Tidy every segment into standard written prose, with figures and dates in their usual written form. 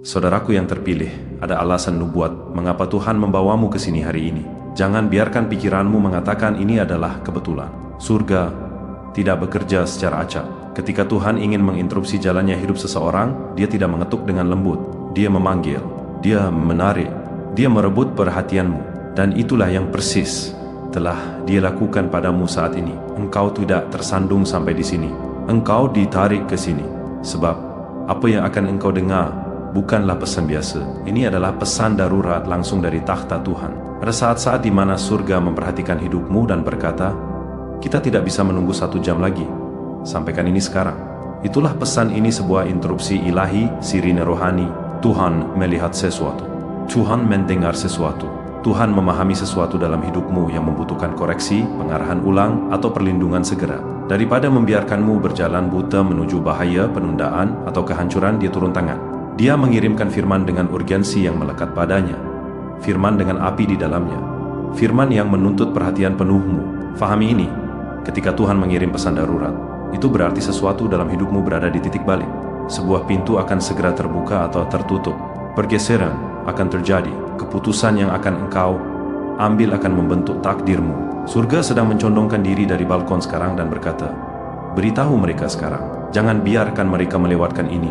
Saudaraku yang terpilih, ada alasan nubuat mengapa Tuhan membawamu ke sini hari ini. Jangan biarkan pikiranmu mengatakan ini adalah kebetulan. Surga tidak bekerja secara acak. Ketika Tuhan ingin menginterupsi jalannya hidup seseorang, Dia tidak mengetuk dengan lembut. Dia memanggil, Dia menarik, Dia merebut perhatianmu. Dan itulah yang persis telah Dia lakukan padamu saat ini. Engkau tidak tersandung sampai di sini. Engkau ditarik ke sini. Sebab apa yang akan engkau dengar bukanlah pesan biasa. Ini adalah pesan darurat langsung dari takhta Tuhan. Ada saat-saat di mana surga memperhatikan hidupmu dan berkata, kita tidak bisa menunggu 1 jam lagi. Sampaikan ini sekarang. Itulah pesan ini, sebuah interupsi ilahi, sirine rohani. Tuhan melihat sesuatu. Tuhan mendengar sesuatu. Tuhan memahami sesuatu dalam hidupmu yang membutuhkan koreksi, pengarahan ulang, atau perlindungan segera. Daripada membiarkanmu berjalan buta menuju bahaya, penundaan, atau kehancuran, Dia turun tangan. Dia mengirimkan firman dengan urgensi yang melekat padanya. Firman dengan api di dalamnya. Firman yang menuntut perhatian penuhmu. Fahami ini, ketika Tuhan mengirim pesan darurat, itu berarti sesuatu dalam hidupmu berada di titik balik. Sebuah pintu akan segera terbuka atau tertutup. Pergeseran akan terjadi. Keputusan yang akan engkau ambil akan membentuk takdirmu. Surga sedang mencondongkan diri dari balkon sekarang dan berkata, beritahu mereka sekarang. Jangan biarkan mereka melewatkan ini.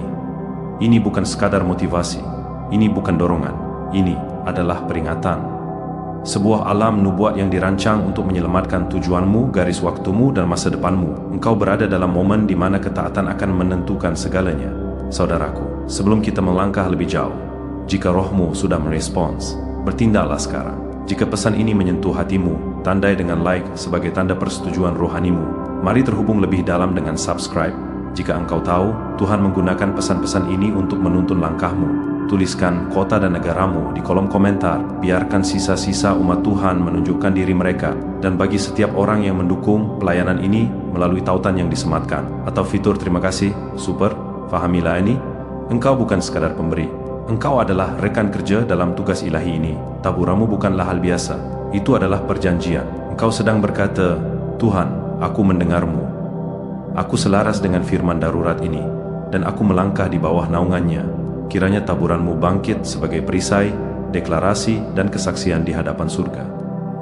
Ini bukan sekadar motivasi. Ini bukan dorongan. Ini adalah peringatan. Sebuah alam nubuat yang dirancang untuk menyelamatkan tujuanmu, garis waktumu, dan masa depanmu. Engkau berada dalam momen di mana ketaatan akan menentukan segalanya. Saudaraku, sebelum kita melangkah lebih jauh, jika rohmu sudah merespons, bertindaklah sekarang. Jika pesan ini menyentuh hatimu, tandai dengan like sebagai tanda persetujuan rohanimu. Mari terhubung lebih dalam dengan subscribe. Jika engkau tahu, Tuhan menggunakan pesan-pesan ini untuk menuntun langkahmu. Tuliskan kota dan negaramu di kolom komentar. Biarkan sisa-sisa umat Tuhan menunjukkan diri mereka. Dan bagi setiap orang yang mendukung pelayanan ini melalui tautan yang disematkan atau fitur terima kasih, super, fahamilah ini. Engkau bukan sekadar pemberi. Engkau adalah rekan kerja dalam tugas ilahi ini. Taburamu bukanlah hal biasa. Itu adalah perjanjian. Engkau sedang berkata, Tuhan, aku mendengarmu. Aku selaras dengan firman darurat ini, dan aku melangkah di bawah naungannya. Kiranya taburanmu bangkit sebagai perisai, deklarasi, dan kesaksian di hadapan surga.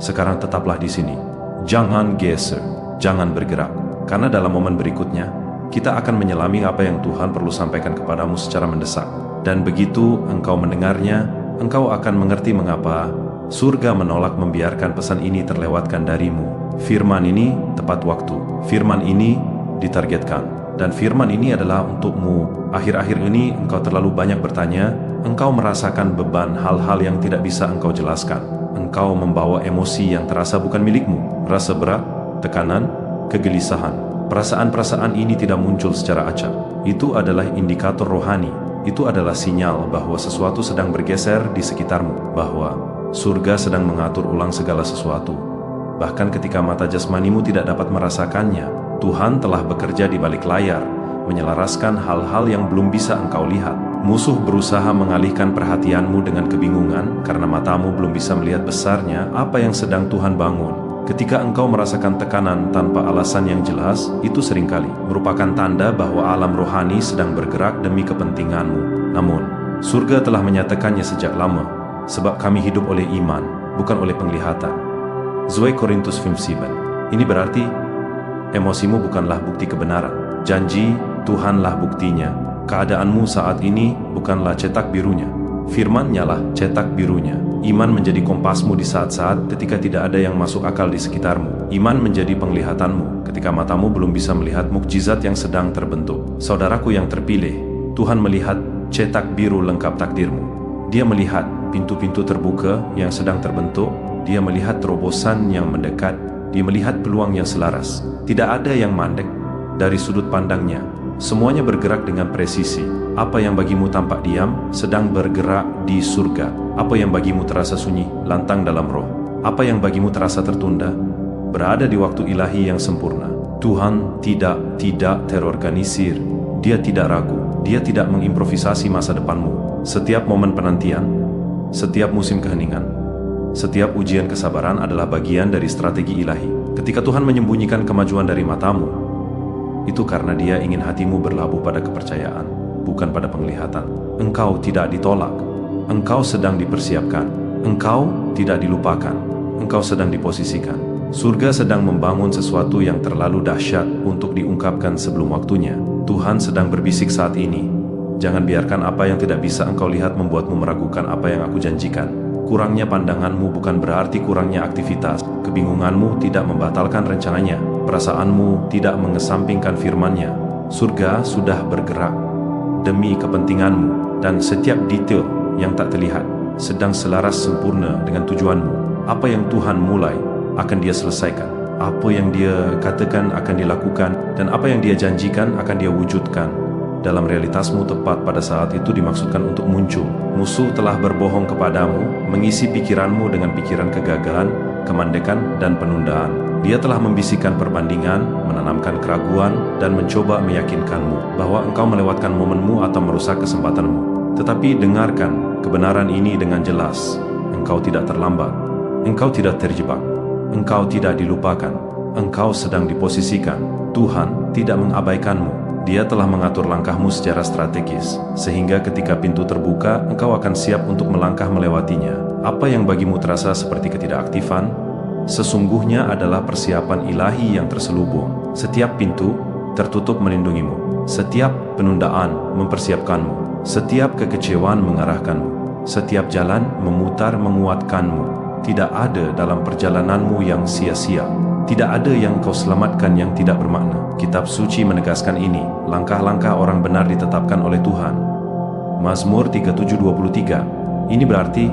Sekarang tetaplah di sini. Jangan geser, jangan bergerak. Karena dalam momen berikutnya, kita akan menyelami apa yang Tuhan perlu sampaikan kepadamu secara mendesak. Dan begitu engkau mendengarnya, engkau akan mengerti mengapa surga menolak membiarkan pesan ini terlewatkan darimu. Firman ini tepat waktu. Firman ini ditargetkan. Dan firman ini adalah untukmu. Akhir-akhir ini engkau terlalu banyak bertanya. Engkau merasakan beban hal-hal yang tidak bisa engkau jelaskan. Engkau membawa emosi yang terasa bukan milikmu. Rasa berat, tekanan, kegelisahan. Perasaan-perasaan ini tidak muncul secara acak. Itu adalah indikator rohani. Itu adalah sinyal bahwa sesuatu sedang bergeser di sekitarmu. Bahwa surga sedang mengatur ulang segala sesuatu. Bahkan ketika mata jasmanimu tidak dapat merasakannya, Tuhan telah bekerja di balik layar, menyelaraskan hal-hal yang belum bisa engkau lihat. Musuh berusaha mengalihkan perhatianmu dengan kebingungan karena matamu belum bisa melihat besarnya apa yang sedang Tuhan bangun. Ketika engkau merasakan tekanan tanpa alasan yang jelas, itu seringkali merupakan tanda bahwa alam rohani sedang bergerak demi kepentinganmu. Namun, surga telah menyatakannya sejak lama, sebab kami hidup oleh iman, bukan oleh penglihatan. 2 Korintus 5:7. Ini berarti emosimu bukanlah bukti kebenaran. Janji Tuhanlah buktinya. Keadaanmu saat ini bukanlah cetak birunya. Firman-Nya lah cetak birunya. Iman menjadi kompasmu di saat-saat ketika tidak ada yang masuk akal di sekitarmu. Iman menjadi penglihatanmu ketika matamu belum bisa melihat mukjizat yang sedang terbentuk. Saudaraku yang terpilih, Tuhan melihat cetak biru lengkap takdirmu. Dia melihat pintu-pintu terbuka yang sedang terbentuk. Dia melihat terobosan yang mendekat. Dia melihat peluang yang selaras. Tidak ada yang mandek dari sudut pandangnya. Semuanya bergerak dengan presisi. Apa yang bagimu tampak diam, sedang bergerak di surga. Apa yang bagimu terasa sunyi, lantang dalam roh. Apa yang bagimu terasa tertunda, berada di waktu ilahi yang sempurna. Tuhan tidak terorganisir. Dia tidak ragu. Dia tidak mengimprovisasi masa depanmu. Setiap momen penantian, setiap musim keheningan, setiap ujian kesabaran adalah bagian dari strategi ilahi. Ketika Tuhan menyembunyikan kemajuan dari matamu, itu karena Dia ingin hatimu berlabuh pada kepercayaan, bukan pada penglihatan. Engkau tidak ditolak. Engkau sedang dipersiapkan. Engkau tidak dilupakan. Engkau sedang diposisikan. Surga sedang membangun sesuatu yang terlalu dahsyat untuk diungkapkan sebelum waktunya. Tuhan sedang berbisik saat ini. Jangan biarkan apa yang tidak bisa engkau lihat membuatmu meragukan apa yang aku janjikan. Kurangnya pandanganmu bukan berarti kurangnya aktivitas. Kebingunganmu tidak membatalkan rencananya. Perasaanmu tidak mengesampingkan firman-Nya. Surga sudah bergerak demi kepentinganmu, dan setiap detail yang tak terlihat sedang selaras sempurna dengan tujuanmu. Apa yang Tuhan mulai akan Dia selesaikan. Apa yang Dia katakan akan dilakukan, dan apa yang Dia janjikan akan Dia wujudkan. Dalam realitasmu tepat pada saat itu dimaksudkan untuk muncul. Musuh telah berbohong kepadamu, mengisi pikiranmu dengan pikiran kegagalan, kemandekan, dan penundaan. Dia telah membisikkan perbandingan, menanamkan keraguan, dan mencoba meyakinkanmu bahwa engkau melewatkan momenmu atau merusak kesempatanmu. Tetapi dengarkan kebenaran ini dengan jelas. Engkau tidak terlambat. Engkau tidak terjebak. Engkau tidak dilupakan. Engkau sedang diposisikan. Tuhan tidak mengabaikanmu. Dia telah mengatur langkahmu secara strategis, sehingga ketika pintu terbuka, engkau akan siap untuk melangkah melewatinya. Apa yang bagimu terasa seperti ketidakaktifan, sesungguhnya adalah persiapan ilahi yang terselubung. Setiap pintu tertutup melindungimu. Setiap penundaan mempersiapkanmu. Setiap kekecewaan mengarahkanmu. Setiap jalan memutar menguatkanmu. Tidak ada dalam perjalananmu yang sia-sia. Tidak ada yang kau selamatkan yang tidak bermakna. Kitab suci menegaskan ini. Langkah-langkah orang benar ditetapkan oleh Tuhan. Mazmur 37:23. Ini berarti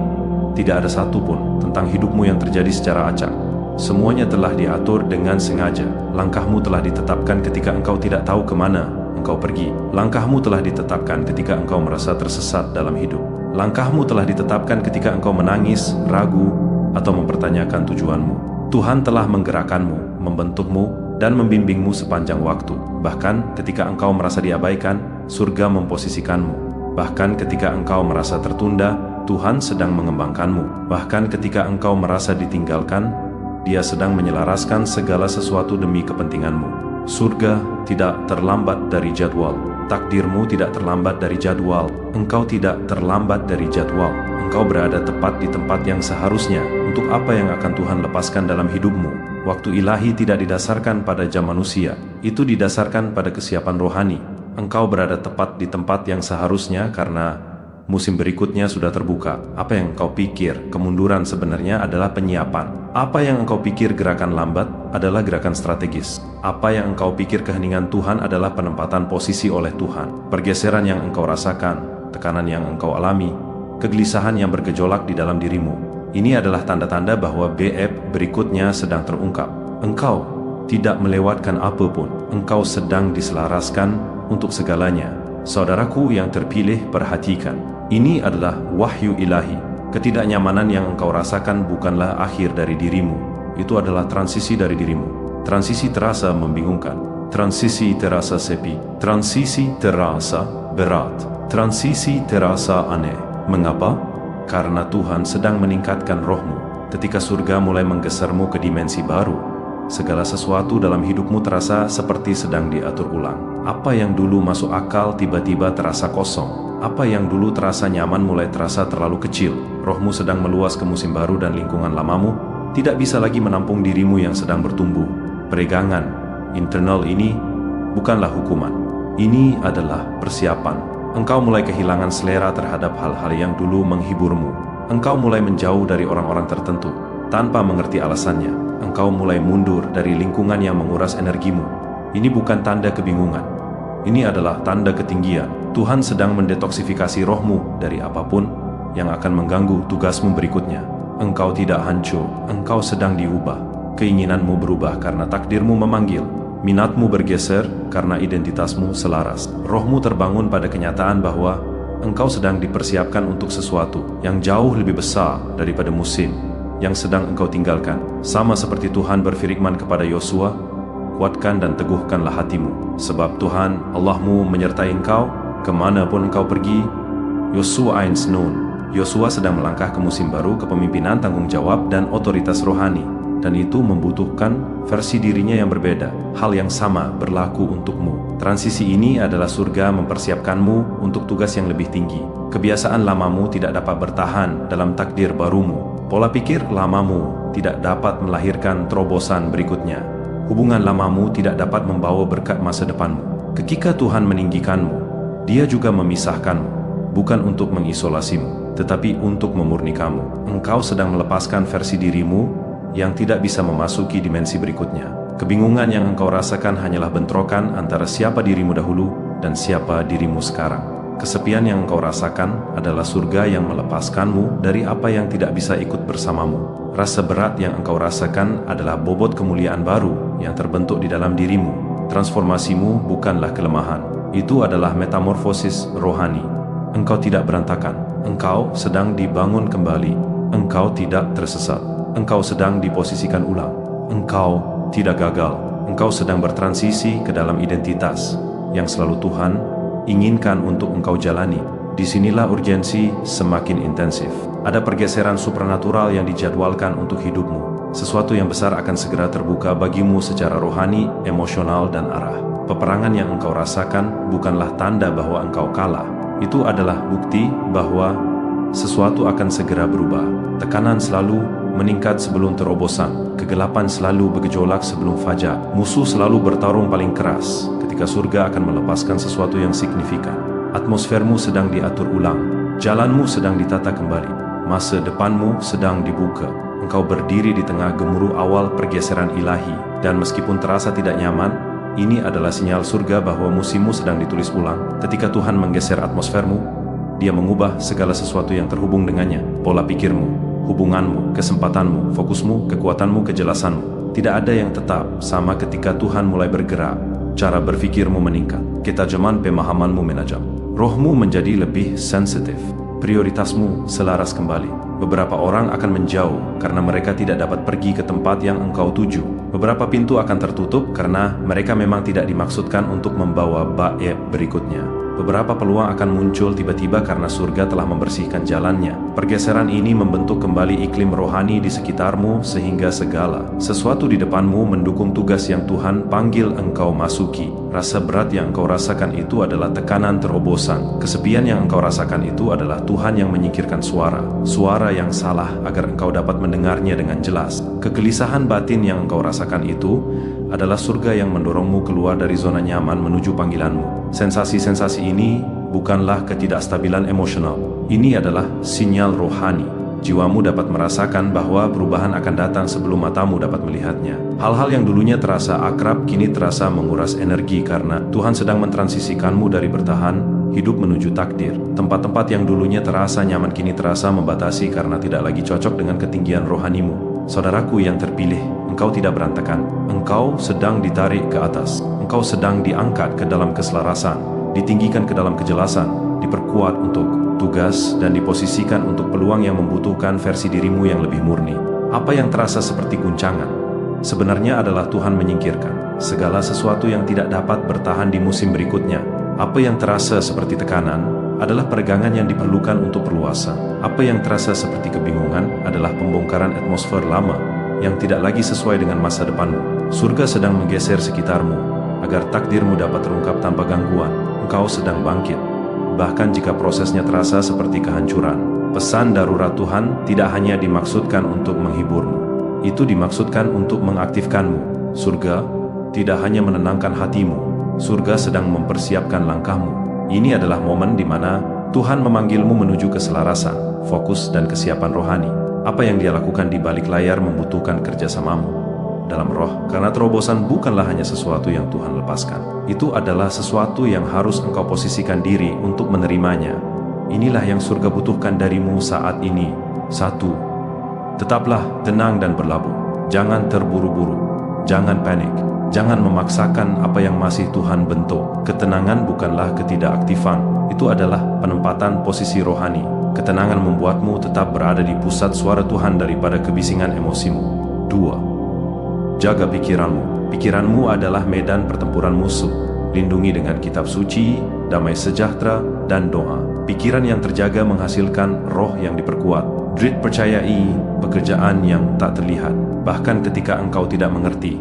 tidak ada satu pun tentang hidupmu yang terjadi secara acak. Semuanya telah diatur dengan sengaja. Langkahmu telah ditetapkan ketika engkau tidak tahu kemana engkau pergi. Langkahmu telah ditetapkan ketika engkau merasa tersesat dalam hidup. Langkahmu telah ditetapkan ketika engkau menangis, ragu, atau mempertanyakan tujuanmu. Tuhan telah menggerakkanmu, membentukmu, dan membimbingmu sepanjang waktu. Bahkan ketika engkau merasa diabaikan, surga memposisikanmu. Bahkan ketika engkau merasa tertunda, Tuhan sedang mengembangkanmu. Bahkan ketika engkau merasa ditinggalkan, Dia sedang menyelaraskan segala sesuatu demi kepentinganmu. Surga tidak terlambat dari jadwal. Takdirmu tidak terlambat dari jadwal. Engkau tidak terlambat dari jadwal. Engkau berada tepat di tempat yang seharusnya untuk apa yang akan Tuhan lepaskan dalam hidupmu. Waktu ilahi tidak didasarkan pada jam manusia, itu didasarkan pada kesiapan rohani. Engkau berada tepat di tempat yang seharusnya karena musim berikutnya sudah terbuka. Apa yang engkau pikir kemunduran sebenarnya adalah penyiapan. Apa yang engkau pikir gerakan lambat adalah gerakan strategis. Apa yang engkau pikir keheningan Tuhan adalah penempatan posisi oleh Tuhan. Pergeseran yang engkau rasakan, tekanan yang engkau alami, kegelisahan yang bergejolak di dalam dirimu, ini adalah tanda-tanda bahwa BF berikutnya sedang terungkap. Engkau tidak melewatkan apapun. Engkau sedang diselaraskan untuk segalanya. Saudaraku yang terpilih, perhatikan. Ini adalah wahyu ilahi. Ketidaknyamanan yang engkau rasakan bukanlah akhir dari dirimu. Itu adalah transisi dari dirimu. Transisi terasa membingungkan. Transisi terasa sepi. Transisi terasa berat. Transisi terasa aneh. Mengapa? Karena Tuhan sedang meningkatkan rohmu. Ketika surga mulai menggesermu ke dimensi baru, segala sesuatu dalam hidupmu terasa seperti sedang diatur ulang. Apa yang dulu masuk akal tiba-tiba terasa kosong. Apa yang dulu terasa nyaman mulai terasa terlalu kecil. Rohmu sedang meluas ke musim baru dan lingkungan lamamu tidak bisa lagi menampung dirimu yang sedang bertumbuh. Peregangan internal ini bukanlah hukuman. Ini adalah persiapan. Engkau mulai kehilangan selera terhadap hal-hal yang dulu menghiburmu. Engkau mulai menjauh dari orang-orang tertentu tanpa mengerti alasannya. Engkau mulai mundur dari lingkungan yang menguras energimu. Ini bukan tanda kebingungan. Ini adalah tanda ketinggian. Tuhan sedang mendetoksifikasi rohmu dari apapun yang akan mengganggu tugasmu berikutnya. Engkau tidak hancur. Engkau sedang diubah. Keinginanmu berubah karena takdirmu memanggil. Minatmu bergeser karena identitasmu selaras. Rohmu terbangun pada kenyataan bahwa engkau sedang dipersiapkan untuk sesuatu yang jauh lebih besar daripada musim yang sedang engkau tinggalkan. Sama seperti Tuhan berfirman kepada Yosua, kuatkan dan teguhkanlah hatimu, sebab Tuhan Allahmu menyertai engkau kemanapun engkau pergi. Yosua 1:9. Yosua sedang melangkah ke musim baru, kepemimpinan, tanggung jawab, dan otoritas rohani. dan itu membutuhkan versi dirinya yang berbeda. Hal yang sama berlaku untukmu. Transisi ini adalah surga mempersiapkanmu untuk tugas yang lebih tinggi. Kebiasaan lamamu tidak dapat bertahan dalam takdir barumu. Pola pikir lamamu tidak dapat melahirkan terobosan berikutnya. Hubungan lamamu tidak dapat membawa berkat masa depanmu. Ketika Tuhan meninggikanmu, Dia juga memisahkanmu, bukan untuk mengisolasimu, tetapi untuk memurnikanmu. Engkau sedang melepaskan versi dirimu yang tidak bisa memasuki dimensi berikutnya. Kebingungan yang engkau rasakan hanyalah bentrokan antara siapa dirimu dahulu dan siapa dirimu sekarang. Kesepian yang engkau rasakan adalah surga yang melepaskanmu dari apa yang tidak bisa ikut bersamamu. Rasa berat yang engkau rasakan adalah bobot kemuliaan baru yang terbentuk di dalam dirimu. Transformasimu bukanlah kelemahan. Itu adalah metamorfosis rohani. Engkau tidak berantakan. Engkau sedang dibangun kembali. Engkau tidak tersesat. Engkau sedang diposisikan ulang. Engkau tidak gagal. Engkau sedang bertransisi ke dalam identitas yang selalu Tuhan inginkan untuk engkau jalani. Disinilah urgensi semakin intensif. Ada pergeseran supranatural yang dijadwalkan untuk hidupmu. Sesuatu yang besar akan segera terbuka bagimu secara rohani, emosional, dan arah. Peperangan yang engkau rasakan bukanlah tanda bahwa engkau kalah. Itu adalah bukti bahwa sesuatu akan segera berubah. Tekanan selalu meningkat sebelum terobosan. Kegelapan selalu bergejolak sebelum fajar. Musuh selalu bertarung paling keras ketika surga akan melepaskan sesuatu yang signifikan. Atmosfermu sedang diatur ulang. Jalanmu sedang ditata kembali. Masa depanmu sedang dibuka. Engkau berdiri di tengah gemuruh awal pergeseran ilahi. Dan meskipun terasa tidak nyaman, ini adalah sinyal surga bahwa musimmu sedang ditulis ulang. Ketika Tuhan menggeser atmosfermu, Dia mengubah segala sesuatu yang terhubung dengannya. Pola pikirmu, hubunganmu, kesempatanmu, fokusmu, kekuatanmu, kejelasanmu. Tidak ada yang tetap sama ketika Tuhan mulai bergerak. Cara berfikirmu meningkat. Ketajaman pemahamanmu menajam. Rohmu menjadi lebih sensitif. Prioritasmu selaras kembali. Beberapa orang akan menjauh karena mereka tidak dapat pergi ke tempat yang engkau tuju. Beberapa pintu akan tertutup karena mereka memang tidak dimaksudkan untuk membawa bait berikutnya. Beberapa peluang akan muncul tiba-tiba karena surga telah membersihkan jalannya. Pergeseran ini membentuk kembali iklim rohani di sekitarmu sehingga segala sesuatu di depanmu mendukung tugas yang Tuhan panggil engkau masuki. Rasa berat yang engkau rasakan itu adalah tekanan terobosan. Kesepian yang engkau rasakan itu adalah Tuhan yang menyingkirkan suara yang salah agar engkau dapat mendengarnya dengan jelas. Kegelisahan batin yang engkau rasakan itu adalah surga yang mendorongmu keluar dari zona nyaman menuju panggilanmu. Sensasi-sensasi ini bukanlah ketidakstabilan emosional. Ini adalah sinyal rohani. Jiwamu dapat merasakan bahwa perubahan akan datang sebelum matamu dapat melihatnya. Hal-hal yang dulunya terasa akrab kini terasa menguras energi karena Tuhan sedang mentransisikanmu dari bertahan hidup menuju takdir. Tempat-tempat yang dulunya terasa nyaman kini terasa membatasi karena tidak lagi cocok dengan ketinggian rohanimu. Saudaraku yang terpilih, engkau tidak berantakan. Engkau sedang ditarik ke atas. Engkau sedang diangkat ke dalam keselarasan, ditinggikan ke dalam kejelasan, diperkuat untuk tugas, dan diposisikan untuk peluang yang membutuhkan versi dirimu yang lebih murni. Apa yang terasa seperti guncangan sebenarnya adalah Tuhan menyingkirkan segala sesuatu yang tidak dapat bertahan di musim berikutnya. Apa yang terasa seperti tekanan adalah peregangan yang diperlukan untuk perluasan. Apa yang terasa seperti kebingungan adalah pembongkaran atmosfer lama yang tidak lagi sesuai dengan masa depanmu. Surga sedang menggeser sekitarmu agar takdirmu dapat terungkap tanpa gangguan. Engkau sedang bangkit, bahkan jika prosesnya terasa seperti kehancuran. Pesan darurat Tuhan tidak hanya dimaksudkan untuk menghiburmu, itu dimaksudkan untuk mengaktifkanmu. Surga tidak hanya menenangkan hatimu, surga sedang mempersiapkan langkahmu. Ini adalah momen di mana Tuhan memanggilmu menuju keselarasan, fokus, dan kesiapan rohani. Apa yang Dia lakukan di balik layar membutuhkan kerjasamamu dalam roh, karena terobosan bukanlah hanya sesuatu yang Tuhan lepaskan. Itu adalah sesuatu yang harus engkau posisikan diri untuk menerimanya. Inilah yang surga butuhkan darimu saat ini. 1. Tetaplah tenang dan berlabuh. Jangan terburu-buru. Jangan panik. Jangan memaksakan apa yang masih Tuhan bentuk. Ketenangan bukanlah ketidakaktifan. Itu adalah penempatan posisi rohani. Ketenangan membuatmu tetap berada di pusat suara Tuhan daripada kebisingan emosimu. 2. Jaga pikiranmu. Pikiranmu adalah medan pertempuran musuh. Lindungi dengan kitab suci, damai sejahtera, dan doa. Pikiran yang terjaga menghasilkan roh yang diperkuat. Drit percayai pekerjaan yang tak terlihat, bahkan ketika engkau tidak mengerti.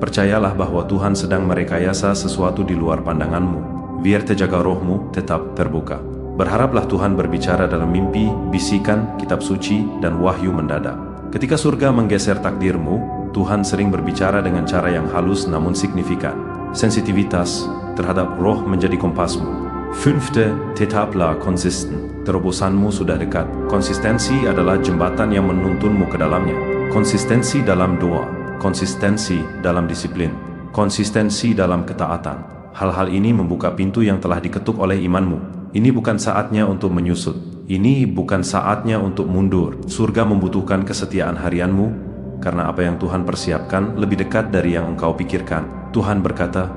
Percayalah bahwa Tuhan sedang merekayasa sesuatu di luar pandanganmu. Biar terjaga rohmu tetap terbuka. Berharaplah Tuhan berbicara dalam mimpi, bisikan, kitab suci, dan wahyu mendadak. Ketika surga menggeser takdirmu, Tuhan sering berbicara dengan cara yang halus namun signifikan. Sensitivitas terhadap roh menjadi kompasmu. Fünfte, tetaplah konsisten. Terobosanmu sudah dekat. Konsistensi adalah jembatan yang menuntunmu ke dalamnya. Konsistensi dalam doa, konsistensi dalam disiplin, konsistensi dalam ketaatan. Hal-hal ini membuka pintu yang telah diketuk oleh imanmu. Ini bukan saatnya untuk menyusut. Ini bukan saatnya untuk mundur. Surga membutuhkan kesetiaan harianmu, karena apa yang Tuhan persiapkan lebih dekat dari yang engkau pikirkan. Tuhan berkata,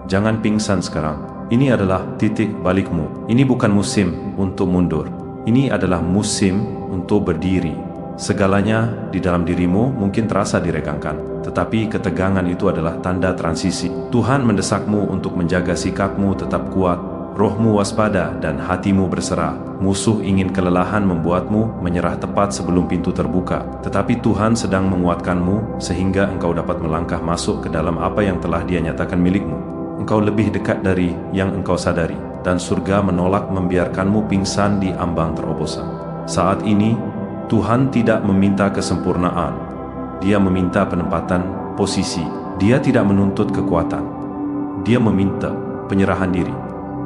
jangan pingsan sekarang. Ini adalah titik balikmu. Ini bukan musim untuk mundur. Ini adalah musim untuk berdiri. Segalanya di dalam dirimu mungkin terasa diregangkan, tetapi ketegangan itu adalah tanda transisi. Tuhan mendesakmu untuk menjaga sikapmu tetap kuat, rohmu waspada dan hatimu berserah. Musuh ingin kelelahan membuatmu menyerah tepat sebelum pintu terbuka, tetapi Tuhan sedang menguatkanmu sehingga engkau dapat melangkah masuk ke dalam apa yang telah Dia nyatakan milikmu. Engkau lebih dekat dari yang engkau sadari, dan surga menolak membiarkanmu pingsan di ambang terobosan. Saat ini, Tuhan tidak meminta kesempurnaan. Dia meminta penempatan posisi. Dia tidak menuntut kekuatan. Dia meminta penyerahan diri.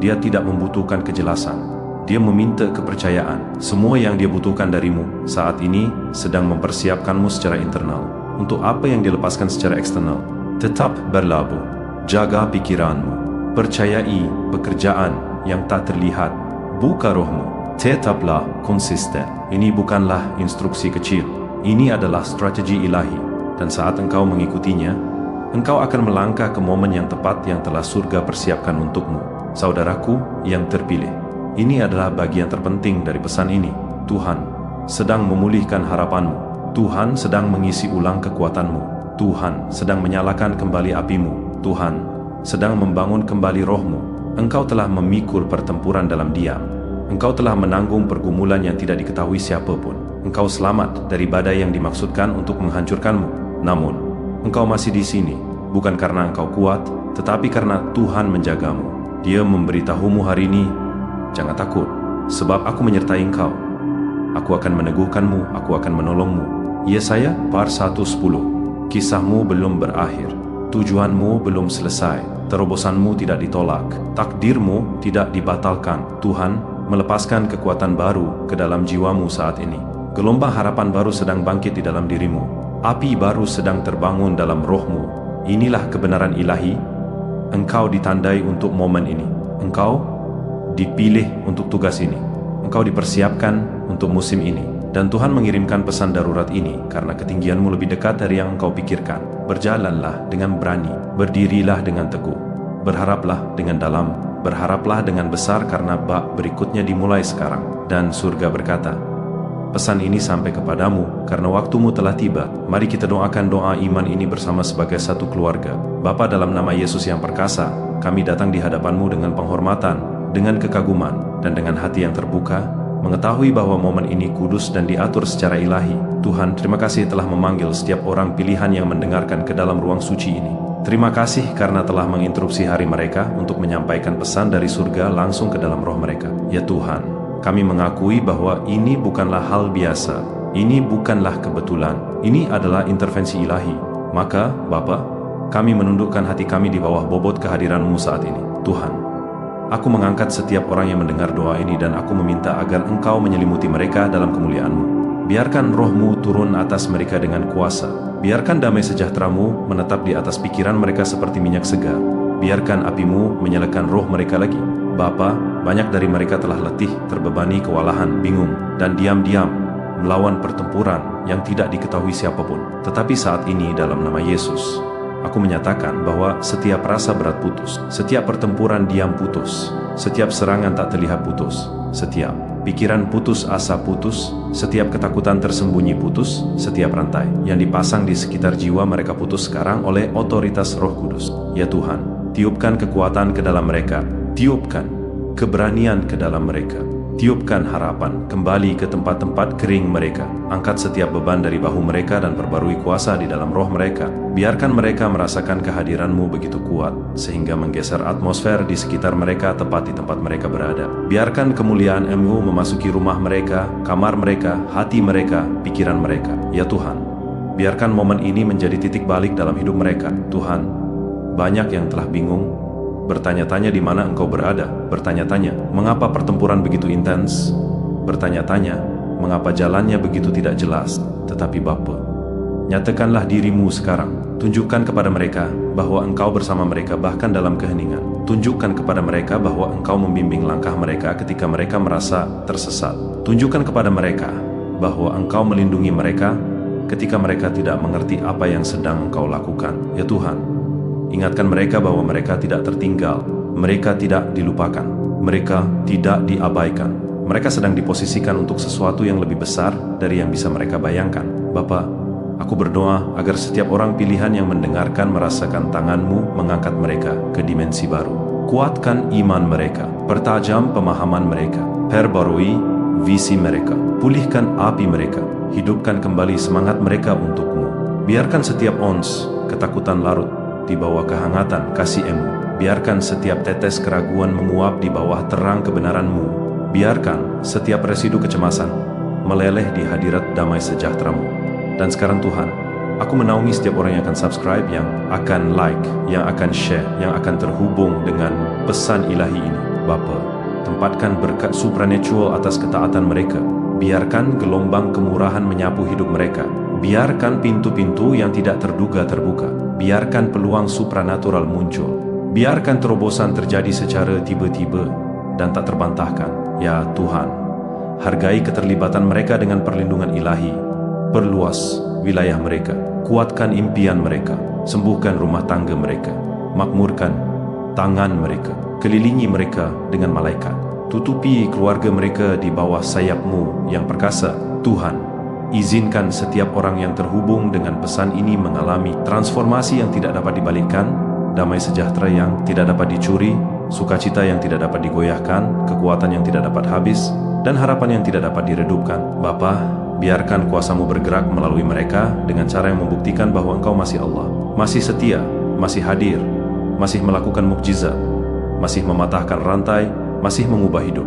Dia tidak membutuhkan kejelasan. Dia meminta kepercayaan. Semua yang Dia butuhkan darimu saat ini sedang mempersiapkanmu secara internal untuk apa yang dilepaskan secara eksternal. Tetap berlabuh. Jaga pikiranmu, percayai pekerjaan yang tak terlihat, buka rohmu, tetaplah konsisten. Ini bukanlah instruksi kecil, ini adalah strategi ilahi, dan saat engkau mengikutinya, engkau akan melangkah ke momen yang tepat yang telah surga persiapkan untukmu. Saudaraku yang terpilih, ini adalah bagian terpenting dari pesan ini. Tuhan sedang memulihkan harapanmu, Tuhan sedang mengisi ulang kekuatanmu, Tuhan sedang menyalakan kembali apimu, Tuhan sedang membangun kembali rohmu. Engkau telah memikul pertempuran dalam diam. Engkau telah menanggung pergumulan yang tidak diketahui siapapun. Engkau selamat dari badai yang dimaksudkan untuk menghancurkanmu. Namun, engkau masih di sini, bukan karena engkau kuat, tetapi karena Tuhan menjagamu. Dia memberitahumu hari ini, jangan takut, sebab aku menyertai engkau. Aku akan meneguhkanmu, aku akan menolongmu. Yesaya par 1:10. Kisahmu belum berakhir. Tujuanmu belum selesai, terobosanmu tidak ditolak, takdirmu tidak dibatalkan. Tuhan melepaskan kekuatan baru ke dalam jiwamu saat ini. Gelombang harapan baru sedang bangkit di dalam dirimu. Api baru sedang terbangun dalam rohmu. Inilah kebenaran ilahi. Engkau ditandai untuk momen ini. Engkau dipilih untuk tugas ini. Engkau dipersiapkan untuk musim ini. Dan Tuhan mengirimkan pesan darurat ini karena ketinggianmu lebih dekat dari yang engkau pikirkan. Berjalanlah dengan berani, berdirilah dengan teguh, berharaplah dengan dalam, berharaplah dengan besar karena bab berikutnya dimulai sekarang. Dan surga berkata, pesan ini sampai kepadamu karena waktumu telah tiba. Mari kita doakan doa iman ini bersama sebagai satu keluarga. Bapa, dalam nama Yesus yang perkasa, kami datang di hadapanmu dengan penghormatan, dengan kekaguman, dan dengan hati yang terbuka, mengetahui bahwa momen ini kudus dan diatur secara ilahi. Tuhan, terima kasih telah memanggil setiap orang pilihan yang mendengarkan ke dalam ruang suci ini. Terima kasih karena telah menginterupsi hari mereka untuk menyampaikan pesan dari surga langsung ke dalam roh mereka. Ya Tuhan, kami mengakui bahwa ini bukanlah hal biasa. Ini bukanlah kebetulan. Ini adalah intervensi ilahi. Maka, Bapa, kami menundukkan hati kami di bawah bobot kehadiran-Mu saat ini. Tuhan, aku mengangkat setiap orang yang mendengar doa ini dan aku meminta agar Engkau menyelimuti mereka dalam kemuliaan-Mu. Biarkan roh-Mu turun atas mereka dengan kuasa. Biarkan damai sejahtera-Mu menetap di atas pikiran mereka seperti minyak segar. Biarkan api-Mu menyalakan roh mereka lagi. Bapa, banyak dari mereka telah letih, terbebani kewalahan, bingung, dan diam-diam melawan pertempuran yang tidak diketahui siapapun. Tetapi saat ini dalam nama Yesus, aku menyatakan bahwa setiap rasa berat putus, setiap pertempuran diam putus, setiap serangan tak terlihat putus, setiap pikiran putus asa putus, setiap ketakutan tersembunyi putus, setiap rantai yang dipasang di sekitar jiwa mereka putus sekarang oleh otoritas Roh Kudus. Ya Tuhan, tiupkan kekuatan ke dalam mereka, tiupkan keberanian ke dalam mereka, Tiupkan harapan kembali ke tempat-tempat kering mereka. Angkat setiap beban dari bahu mereka dan perbarui kuasa di dalam roh mereka. Biarkan mereka merasakan kehadiran-Mu begitu kuat, sehingga menggeser atmosfer di sekitar mereka tepat di tempat mereka berada. Biarkan kemuliaan-Mu memasuki rumah mereka, kamar mereka, hati mereka, pikiran mereka. Ya Tuhan, biarkan momen ini menjadi titik balik dalam hidup mereka. Tuhan, banyak yang telah bingung, bertanya-tanya di mana Engkau berada, bertanya-tanya mengapa pertempuran begitu intens, bertanya-tanya mengapa jalannya begitu tidak jelas. Tetapi Bapa, nyatakanlah diri-Mu sekarang. Tunjukkan kepada mereka bahwa Engkau bersama mereka bahkan dalam keheningan. Tunjukkan kepada mereka bahwa Engkau membimbing langkah mereka ketika mereka merasa tersesat. Tunjukkan kepada mereka bahwa Engkau melindungi mereka ketika mereka tidak mengerti apa yang sedang Engkau lakukan. Ya Tuhan, ingatkan mereka bahwa mereka tidak tertinggal, mereka tidak dilupakan, mereka tidak diabaikan. Mereka sedang diposisikan untuk sesuatu yang lebih besar dari yang bisa mereka bayangkan. Bapa, aku berdoa agar setiap orang pilihan yang mendengarkan merasakan tangan-Mu mengangkat mereka ke dimensi baru. Kuatkan iman mereka, pertajam pemahaman mereka, perbarui visi mereka, pulihkan api mereka, hidupkan kembali semangat mereka untuk-Mu. Biarkan setiap ons ketakutan larut di bawah kehangatan kasih-Mu. Biarkan setiap tetes keraguan menguap di bawah terang kebenaran-Mu. Biarkan setiap residu kecemasan meleleh di hadirat damai sejahtera-Mu. Dan sekarang Tuhan, aku menaungi setiap orang yang akan subscribe, yang akan like, yang akan share, yang akan terhubung dengan pesan ilahi ini. Bapa, tempatkan berkat supernatural atas ketaatan mereka. Biarkan gelombang kemurahan menyapu hidup mereka. Biarkan pintu-pintu yang tidak terduga terbuka. Biarkan peluang supranatural muncul. Biarkan terobosan terjadi secara tiba-tiba dan tak terbantahkan. Ya Tuhan, hargai keterlibatan mereka dengan perlindungan ilahi. Perluas wilayah mereka, kuatkan impian mereka, sembuhkan rumah tangga mereka, makmurkan tangan mereka, kelilingi mereka dengan malaikat, tutupi keluarga mereka di bawah sayap-Mu yang perkasa. Tuhan, izinkan setiap orang yang terhubung dengan pesan ini mengalami transformasi yang tidak dapat dibalikkan, damai sejahtera yang tidak dapat dicuri, sukacita yang tidak dapat digoyahkan, kekuatan yang tidak dapat habis, dan harapan yang tidak dapat diredupkan. Bapa, biarkan kuasa-Mu bergerak melalui mereka dengan cara yang membuktikan bahwa Engkau masih Allah, masih setia, masih hadir, masih melakukan mukjizat, masih mematahkan rantai, masih mengubah hidup.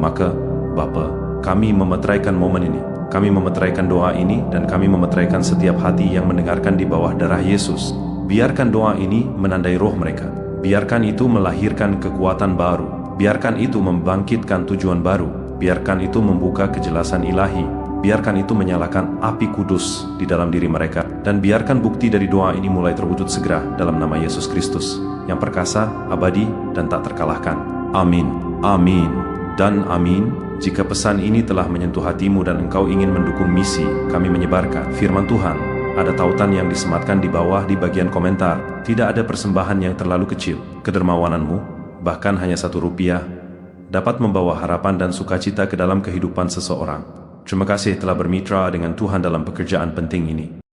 Maka, Bapa, kami memeteraikan momen ini. Kami memeteraikan doa ini dan kami memeteraikan setiap hati yang mendengarkan di bawah darah Yesus. Biarkan doa ini menandai roh mereka. Biarkan itu melahirkan kekuatan baru. Biarkan itu membangkitkan tujuan baru. Biarkan itu membuka kejelasan ilahi. Biarkan itu menyalakan api kudus di dalam diri mereka. Dan biarkan bukti dari doa ini mulai terwujud segera dalam nama Yesus Kristus, yang perkasa, abadi, dan tak terkalahkan. Amin, amin, dan amin. Jika pesan ini telah menyentuh hatimu dan engkau ingin mendukung misi kami menyebarkan firman Tuhan, ada tautan yang disematkan di bawah di bagian komentar. Tidak ada persembahan yang terlalu kecil. Kedermawananmu, bahkan hanya Rp1, dapat membawa harapan dan sukacita ke dalam kehidupan seseorang. Terima kasih telah bermitra dengan Tuhan dalam pekerjaan penting ini.